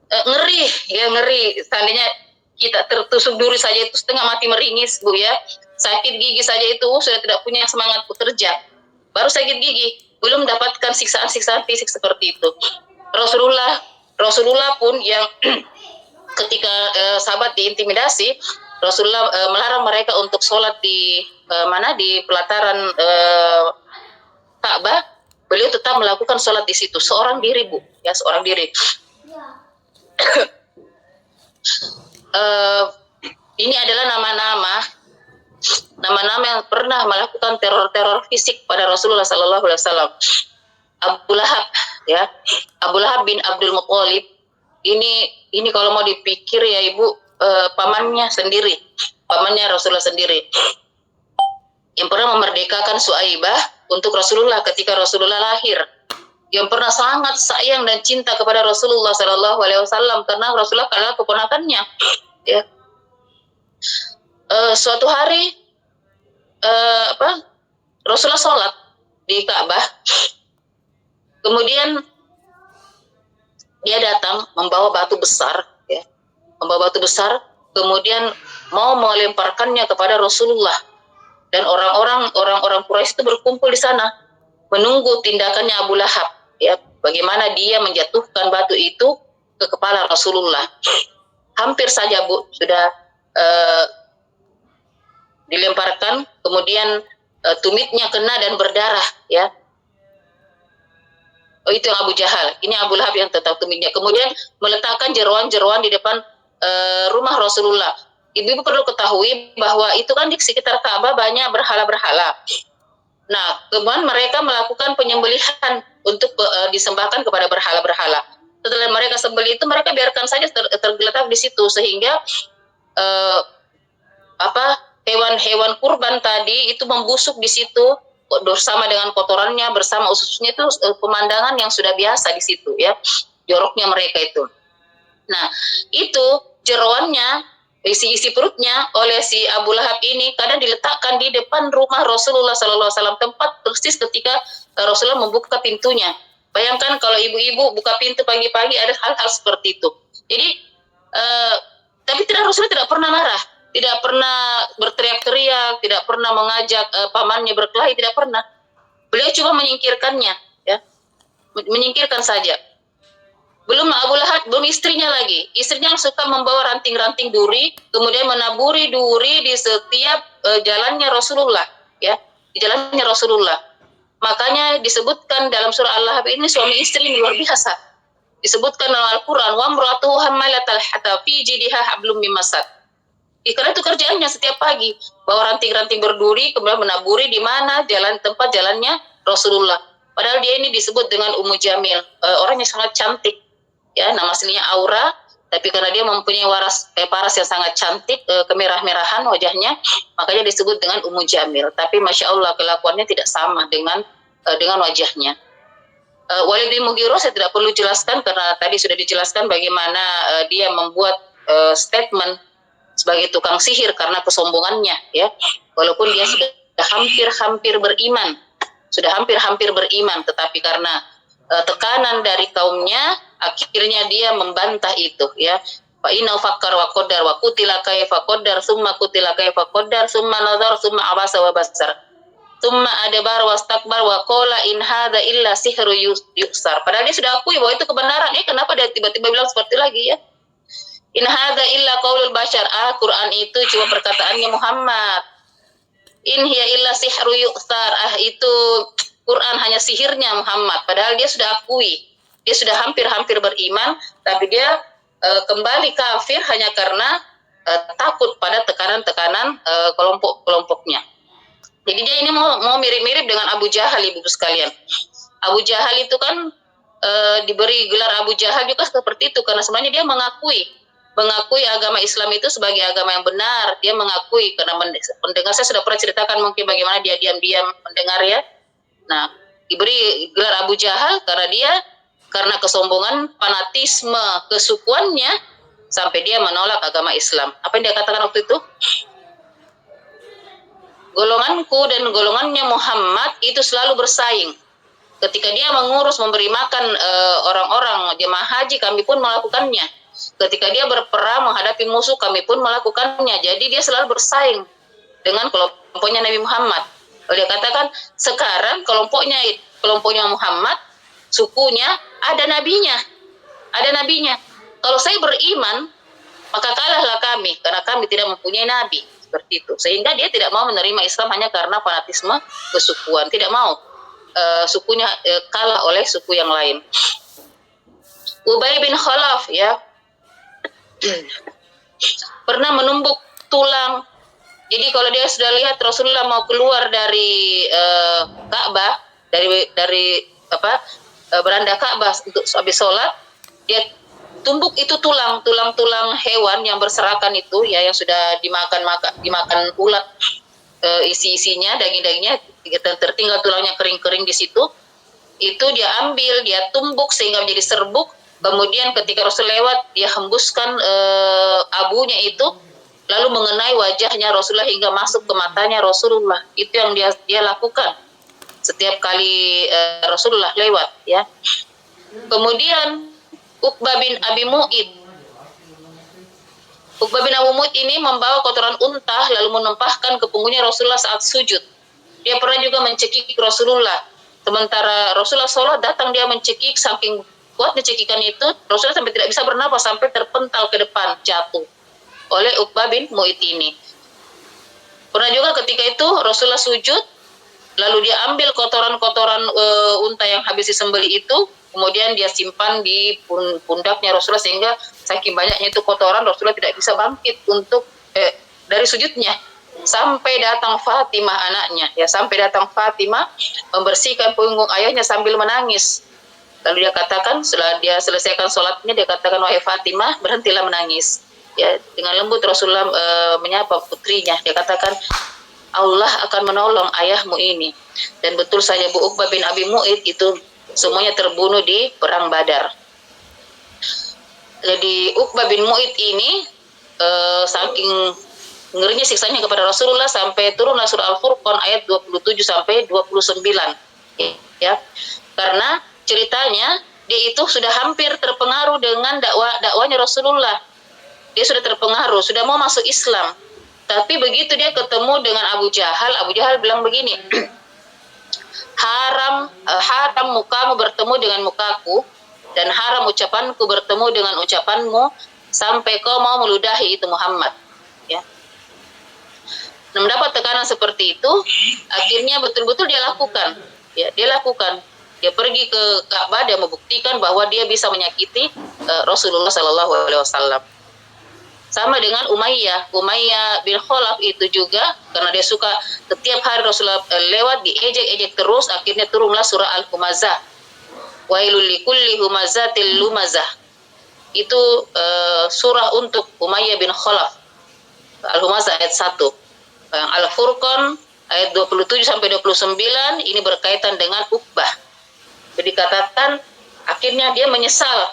Ngeri ya, ngeri. Seandainya kita tertusuk duri saja itu setengah mati meringis Bu ya, sakit gigi saja itu sudah tidak punya semangat bekerja, baru sakit gigi belum dapatkan siksaan-siksaan fisik seperti itu. Rasulullah pun yang ketika sahabat diintimidasi, Rasulullah melarang mereka untuk sholat di di pelataran Ka'bah. Beliau tetap melakukan sholat di situ seorang diri Bu ya, seorang diri. Ini adalah nama-nama yang pernah melakukan teror fisik pada Rasulullah Sallallahu Alaihi Wasallam. Abu Lahab ya, Abu Lahab bin Abdul Muttalib, ini kalau mau dipikir ya Ibu, pamannya Rasulullah sendiri yang pernah memerdekakan Suaibah untuk Rasulullah ketika Rasulullah lahir, yang pernah sangat sayang dan cinta kepada Rasulullah Sallallahu Alaihi Wasallam karena Rasulullah adalah keponakannya. Ya. Suatu hari Rasulullah sholat di Ka'bah, kemudian dia datang membawa batu besar, ya, kemudian mau melemparkannya kepada Rasulullah, dan orang-orang Quraisy itu berkumpul di sana menunggu tindakannya Abu Lahab. Ya, bagaimana dia menjatuhkan batu itu ke kepala Rasulullah. Hampir saja Bu, sudah dilemparkan, kemudian tumitnya kena dan berdarah ya. Oh, itu yang Abu Jahal, ini Abu Lahab yang tetap tumitnya. Kemudian meletakkan jeroan-jeroan di depan rumah Rasulullah. Ibu-ibu perlu ketahui bahwa itu kan di sekitar Ka'bah banyak berhala-berhala. Nah, kemudian mereka melakukan penyembelihan untuk disembahkan kepada berhala-berhala. Setelah mereka sembelih itu, mereka biarkan saja tergeletak di situ, sehingga hewan-hewan kurban tadi itu membusuk di situ bersama dengan kotorannya, bersama ususnya. Itu pemandangan yang sudah biasa di situ ya, joroknya mereka itu. Nah, itu jeroannya, isi perutnya oleh si Abu Lahab ini kadang diletakkan di depan rumah Rasulullah SAW, tempat persis ketika Rasulullah membuka pintunya. Bayangkan kalau ibu-ibu buka pintu pagi-pagi ada hal-hal seperti itu. Jadi tapi Rasulullah tidak pernah marah, tidak pernah berteriak-teriak, tidak pernah mengajak pamannya berkelahi, tidak pernah. Beliau cuma menyingkirkannya, ya, menyingkirkan saja. Belum Abu Lahab, belum istrinya lagi. Istrinya suka membawa ranting-ranting duri, kemudian menaburi duri di setiap jalannya Rasulullah, ya, di jalannya Rasulullah. Makanya disebutkan dalam surah Al-Lahab ini suami istri ini luar biasa. Disebutkan dalam Al-Quran, wa mratuhu hammalatal hatab fi jidha hablum min masad. Karena itu kerjaannya setiap pagi, bawa ranting-ranting berduri, kemudian menaburi di mana jalan tempat jalannya Rasulullah. Padahal dia ini disebut dengan Ummu Jamil, orangnya sangat cantik. Ya, nama aslinya Aura, tapi karena dia mempunyai paras yang sangat cantik, kemerah-merahan wajahnya, makanya disebut dengan Ummu Jamil. Tapi masya Allah kelakuannya tidak sama dengan wajahnya. Walid bin Mughirah saya tidak perlu jelaskan karena tadi sudah dijelaskan bagaimana dia membuat statement sebagai tukang sihir karena kesombongannya, ya. Walaupun dia sudah hampir beriman, tetapi karena tekanan dari kaumnya, akhirnya dia membantah itu, ya. Fa inna fakkar wa qaddar wa qutila kaifa qaddar summa qutila kaifa qaddar summa nazar summa abasa wa basar summa adbar wastakbar wa qala in hadza illa sihru yusar. Padahal dia sudah akui bahwa itu kebenaran. Kenapa dia tiba-tiba bilang seperti lagi, ya? In hadza illa qaulul bashar. Quran itu cuma perkataannya Muhammad. In hiya illa sihru yusar. Itu Quran hanya sihirnya Muhammad. Padahal dia sudah akui. Dia sudah hampir beriman, tapi dia kembali kafir hanya karena takut pada tekanan-tekanan kelompok-kelompoknya. Jadi dia ini mau mirip-mirip dengan Abu Jahal, ibu sekalian. Abu Jahal itu kan diberi gelar Abu Jahal juga seperti itu karena sebenarnya dia mengakui agama Islam itu sebagai agama yang benar. Dia mengakui karena pendengar saya sudah pernah ceritakan mungkin bagaimana dia diam-diam mendengar, ya. Nah, diberi gelar Abu Jahal karena kesombongan, fanatisme kesukuannya sampai dia menolak agama Islam. Apa yang dia katakan waktu itu? Golonganku dan golongannya Muhammad itu selalu bersaing. Ketika dia mengurus memberi makan orang-orang jemaah haji, kami pun melakukannya. Ketika dia berperang menghadapi musuh, kami pun melakukannya. Jadi dia selalu bersaing dengan kelompoknya Nabi Muhammad. Lalu dia katakan, sekarang kelompoknya Muhammad, sukunya ada nabinya. Kalau saya beriman, maka kalahlah kami karena kami tidak mempunyai nabi. Seperti itu. Sehingga dia tidak mau menerima Islam hanya karena fanatisme kesukuan. Tidak mau sukunya kalah oleh suku yang lain. Ubay bin Khalaf, ya, pernah menumbuk tulang. Jadi kalau dia sudah lihat Rasulullah mau keluar dari Ka'bah, dari beranda Ka'bah untuk habis sholat, dia tumbuk itu tulang hewan yang berserakan itu, ya, yang sudah dimakan ulat, isi-isinya, daging-dagingnya, tertinggal tulangnya kering-kering di situ. Itu dia ambil, dia tumbuk sehingga menjadi serbuk. Kemudian ketika Rasul lewat, dia hembuskan abunya itu, lalu mengenai wajahnya Rasulullah hingga masuk ke matanya Rasulullah. Itu yang dia lakukan setiap kali Rasulullah lewat, ya. Kemudian Uqbah bin Abi Mu'id ini membawa kotoran unta lalu menempahkan ke punggungnya Rasulullah saat sujud. Dia pernah juga mencekik Rasulullah. Sementara Rasulullah sholat, datang dia mencekik, saking kuatnya cekikan itu, Rasulullah sampai tidak bisa bernapas, sampai terpental ke depan, jatuh oleh Uqbah bin Mu'id ini. Pernah juga ketika itu Rasulullah sujud, lalu dia ambil kotoran-kotoran unta yang habis disembelih itu, kemudian dia simpan di pundaknya Rasulullah, sehingga saking banyaknya itu kotoran, Rasulullah tidak bisa bangkit untuk dari sujudnya. Sampai datang Fatimah anaknya, ya, membersihkan punggung ayahnya sambil menangis. Lalu dia katakan, setelah dia selesaikan sholatnya, dia katakan, wahai Fatimah, berhentilah menangis. Ya, dengan lembut Rasulullah menyapa putrinya. Dia katakan, Allah akan menolong ayahmu ini. Dan betul saja, Bu Uqbah bin Abi Mu'id itu semuanya terbunuh di perang Badar. Jadi Uqbah bin Mu'id ini saking ngerinya siksanya kepada Rasulullah sampai turunlah surah Al-Furqan ayat 27 sampai 29. Ya. Karena ceritanya dia itu sudah hampir terpengaruh dengan dakwahnya Rasulullah. Dia sudah terpengaruh, sudah mau masuk Islam. Tapi begitu dia ketemu dengan Abu Jahal bilang begini, haram mukamu bertemu dengan mukaku, dan haram ucapanku bertemu dengan ucapanmu, sampai kau mau meludahi itu Muhammad. Ya. Nah, mendapat tekanan seperti itu, akhirnya betul-betul dia lakukan. Ya, dia lakukan. Dia pergi ke Ka'bah, dia membuktikan bahwa dia bisa menyakiti Rasulullah Shallallahu Alaihi Wasallam. Sama dengan Umayyah bin Khalaf itu juga, karena dia suka setiap hari Rasulullah lewat diejek-ejek terus, akhirnya turunlah surah Al-Humazah. Wailul likulli humazatil lumazah. Itu surah untuk Umayyah bin Khalaf. Al-Humazah ayat 1. Al-Furqan ayat 27 sampai 29 ini berkaitan dengan Uqbah. Jadi dikatakan akhirnya dia menyesal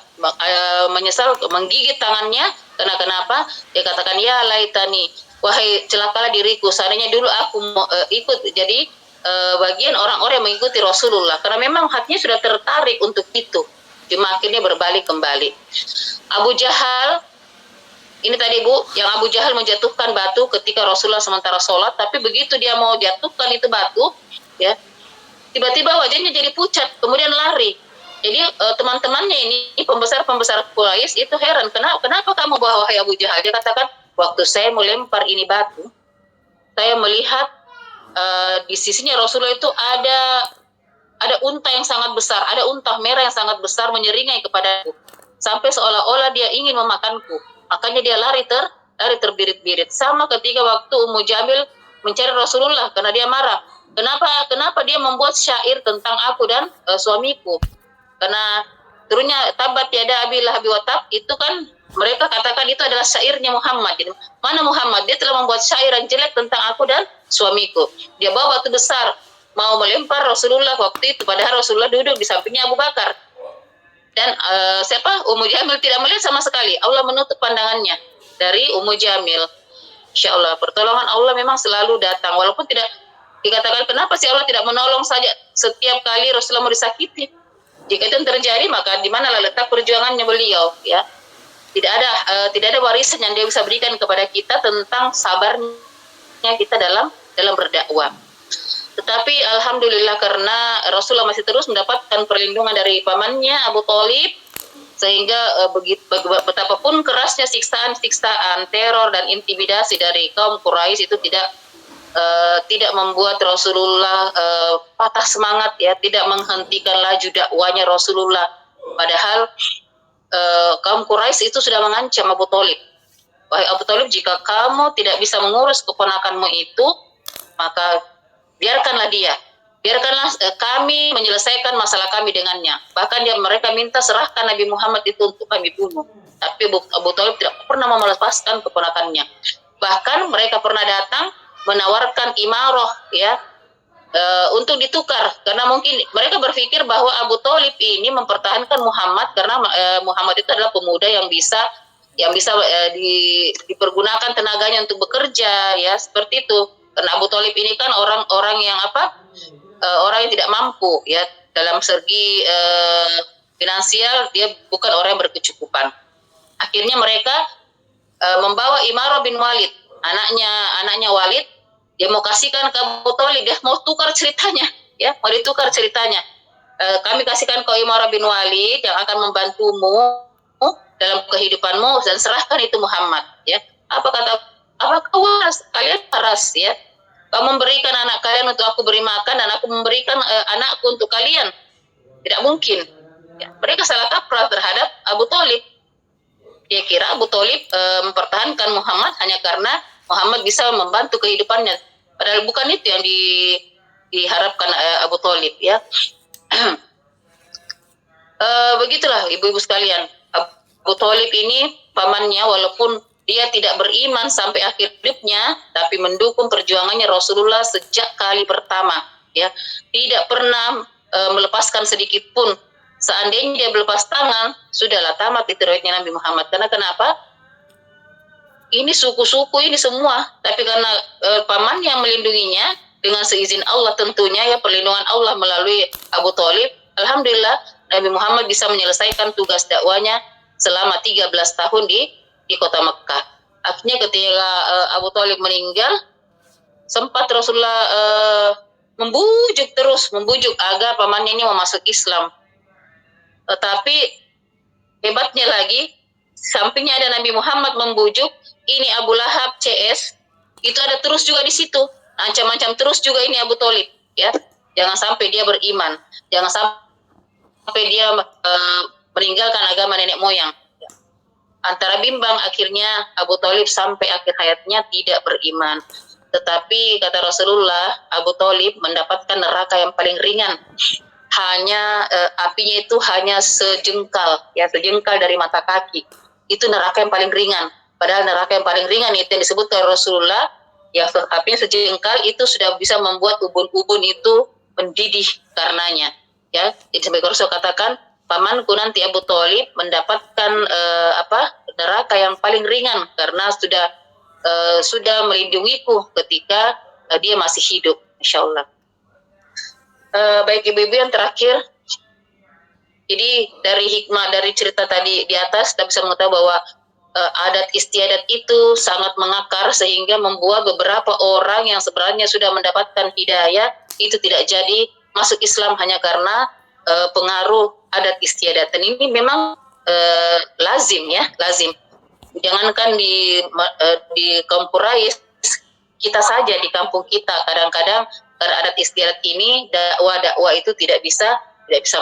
menggigit tangannya, karena kenapa? Dia katakan, ya laitani, wahai celakalah diriku, seandainya dulu aku ikut jadi bagian orang-orang yang mengikuti Rasulullah, karena memang hatinya sudah tertarik untuk itu, cuma akhirnya berbalik kembali. Abu Jahal ini tadi Bu, yang Abu Jahal menjatuhkan batu ketika Rasulullah sementara sholat, tapi begitu dia mau jatuhkan itu batu, ya, tiba-tiba wajahnya jadi pucat, kemudian lari. Jadi teman-temannya ini, pembesar-pembesar Quraisy itu heran, kenapa kamu bawa wahai Abu Jahal? Dia katakan, waktu saya melempar ini batu, saya melihat di sisinya Rasulullah itu ada unta yang sangat besar, ada unta merah yang sangat besar menyeringai kepadaku, sampai seolah-olah dia ingin memakanku. Makanya dia lari terbirit-birit. Sama ketika waktu Ummu Jamil mencari Rasulullah karena dia marah. Kenapa dia membuat syair tentang aku dan suamiku? Karena turunnya tabat yada abi lahabi wa tab, itu kan mereka katakan itu adalah syairnya Muhammad. Jadi, mana Muhammad? Dia telah membuat syair yang jelek tentang aku dan suamiku. Dia bawa batu besar mau melempar Rasulullah waktu itu, padahal Rasulullah duduk di sampingnya Abu Bakar. Dan Ummu Jamil tidak melihat sama sekali. Allah menutup pandangannya dari Ummu Jamil. Insya Allah, pertolongan Allah memang selalu datang. Walaupun tidak dikatakan kenapa sih Allah tidak menolong saja setiap kali Rasulullah mau disakiti. Jika itu terjadi, maka di mana letak perjuangannya beliau? Ya, tidak ada warisan yang dia bisa berikan kepada kita tentang sabarnya kita dalam berdakwah. Tetapi alhamdulillah karena Rasulullah masih terus mendapatkan perlindungan dari pamannya Abu Thalib, sehingga betapapun kerasnya siksaan, teror dan intimidasi dari kaum Quraisy itu tidak membuat Rasulullah patah semangat, ya, tidak menghentikan laju dakwanya Rasulullah. Padahal kaum Quraisy itu sudah mengancam Abu Thalib. Wahai Abu Thalib, jika kamu tidak bisa mengurus keponakanmu itu, maka biarkanlah kami menyelesaikan masalah kami dengannya. Bahkan mereka minta serahkan Nabi Muhammad itu untuk kami bunuh. Tapi Abu Thalib tidak pernah melepaskan keponakannya. Bahkan mereka pernah datang menawarkan imarah, ya, untuk ditukar, karena mungkin mereka berpikir bahwa Abu Thalib ini mempertahankan Muhammad karena Muhammad itu adalah pemuda yang bisa dipergunakan tenaganya untuk bekerja, ya, seperti itu. Karena Abu Thalib ini kan orang yang orang yang tidak mampu, ya, dalam segi finansial dia bukan orang yang berkecukupan. Akhirnya mereka membawa Imarah bin Walid, anaknya Walid, dia mau kasihkan ke Abu Thalib, dia mau tukar ceritanya, ya, mau ditukar ceritanya. Kami kasihkan ke Imarah bin Walid yang akan membantumu dalam kehidupanmu, dan serahkan itu Muhammad, ya. Apakah kalian waras, ya? Kamu memberikan anak kalian untuk aku beri makan, dan aku memberikan anakku untuk kalian? Tidak mungkin. Ya, mereka salah kaprah terhadap Abu Thalib. Dia kira Abu Thalib mempertahankan Muhammad hanya karena Muhammad bisa membantu kehidupannya. Padahal bukan itu yang diharapkan Abu Thalib, ya. Begitulah ibu-ibu sekalian. Abu Thalib ini pamannya, walaupun dia tidak beriman sampai akhir hidupnya, tapi mendukung perjuangannya Rasulullah sejak kali pertama, ya. Tidak pernah melepaskan sedikit pun. Seandainya dia berlepas tangan, sudahlah tamat itu riwayatnya Nabi Muhammad. Karena kenapa? Ini suku-suku ini semua, tapi karena paman yang melindunginya dengan seizin Allah tentunya, ya, perlindungan Allah melalui Abu Thalib. Alhamdulillah Nabi Muhammad bisa menyelesaikan tugas dakwanya selama 13 tahun di kota Mekah. Akhirnya ketika Abu Thalib meninggal, sempat Rasulullah membujuk agar pamannya ini mau masuk Islam. Tetapi hebatnya lagi, sampingnya ada Nabi Muhammad membujuk, ini Abu Lahab CS, itu ada terus juga di situ, ancam-ancam terus juga ini Abu Thalib, ya, jangan sampai dia beriman, jangan sampai dia meninggalkan agama nenek moyang. Antara bimbang, akhirnya Abu Thalib sampai akhir hayatnya tidak beriman. Tetapi kata Rasulullah, Abu Thalib mendapatkan neraka yang paling ringan. Hanya apinya itu hanya sejengkal, ya, sejengkal dari mata kaki. Itu neraka yang paling ringan. Padahal neraka yang paling ringan itu yang disebutkan Rasulullah, ya, apinya sejengkal itu sudah bisa membuat ubun-ubun itu mendidih karenanya. Ya, jadi sampai Rasul katakan, pamanku nanti Abu Thalib mendapatkan neraka yang paling ringan karena sudah melindungiku ketika dia masih hidup, insyaallah. Baik ibu-ibu, yang terakhir, jadi dari hikmah dari cerita tadi di atas kita bisa mengetahui bahwa adat istiadat itu sangat mengakar sehingga membuat beberapa orang yang sebenarnya sudah mendapatkan hidayah itu tidak jadi masuk Islam hanya karena pengaruh adat istiadat. Dan ini memang lazim, ya, lazim. Jangankan di kaum Quraisy, kita saja di kampung kita kadang-kadang adat istiadat ini dakwah itu tidak bisa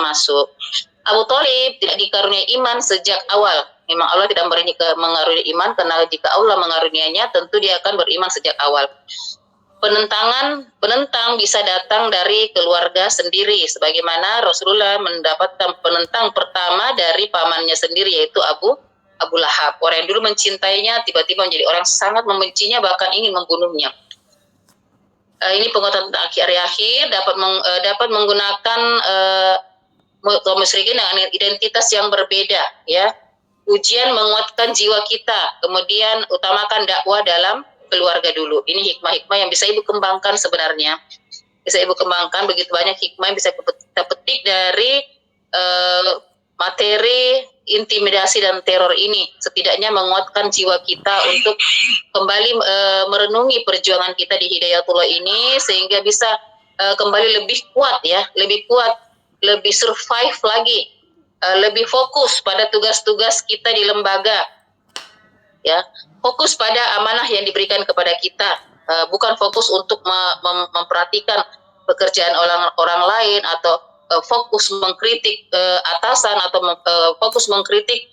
masuk. Abu Thalib tidak dikaruniai iman sejak awal. Memang Allah tidak mengaruniai iman, karena jika Allah mengaruniainya tentu dia akan beriman sejak awal. Penentang bisa datang dari keluarga sendiri, sebagaimana Rasulullah mendapatkan penentang pertama dari pamannya sendiri, yaitu Abu Lahab. Orang yang dulu mencintainya tiba-tiba menjadi orang sangat membencinya, bahkan ingin membunuhnya. Ini penguatan tentang akhir dapat menggunakan kaum musyrikin dengan identitas yang berbeda, ya. Ujian menguatkan jiwa kita, kemudian utamakan dakwah dalam keluarga dulu. Ini hikmah-hikmah yang bisa ibu kembangkan sebenarnya. Bisa ibu kembangkan, begitu banyak hikmah yang bisa kita petik dari materi intimidasi dan teror ini. Setidaknya menguatkan jiwa kita untuk kembali merenungi perjuangan kita di Hidayatullah ini, sehingga bisa kembali lebih kuat, ya, lebih survive lagi, lebih fokus pada tugas-tugas kita di lembaga, ya, fokus pada amanah yang diberikan kepada kita, bukan fokus untuk memperhatikan pekerjaan orang lain, atau fokus mengkritik atasan, atau fokus mengkritik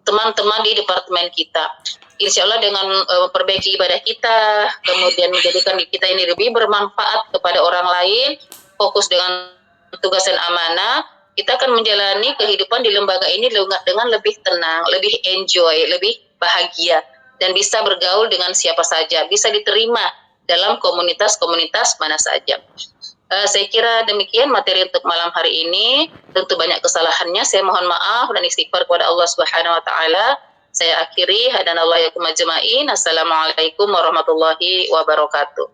teman-teman di departemen kita. Insya Allah dengan memperbaiki ibadah kita, kemudian menjadikan kita ini lebih bermanfaat kepada orang lain, fokus dengan tugas dan amanah, kita akan menjalani kehidupan di lembaga ini dengan lebih tenang, lebih enjoy, lebih bahagia, dan bisa bergaul dengan siapa saja, bisa diterima dalam komunitas-komunitas mana saja. Saya kira demikian materi untuk malam hari ini. Tentu banyak kesalahannya, saya mohon maaf dan istighfar kepada Allah Subhanahu wa taala. Saya akhiri, hadanallahu yakum ajma'in. Assalamualaikum warahmatullahi wabarakatuh.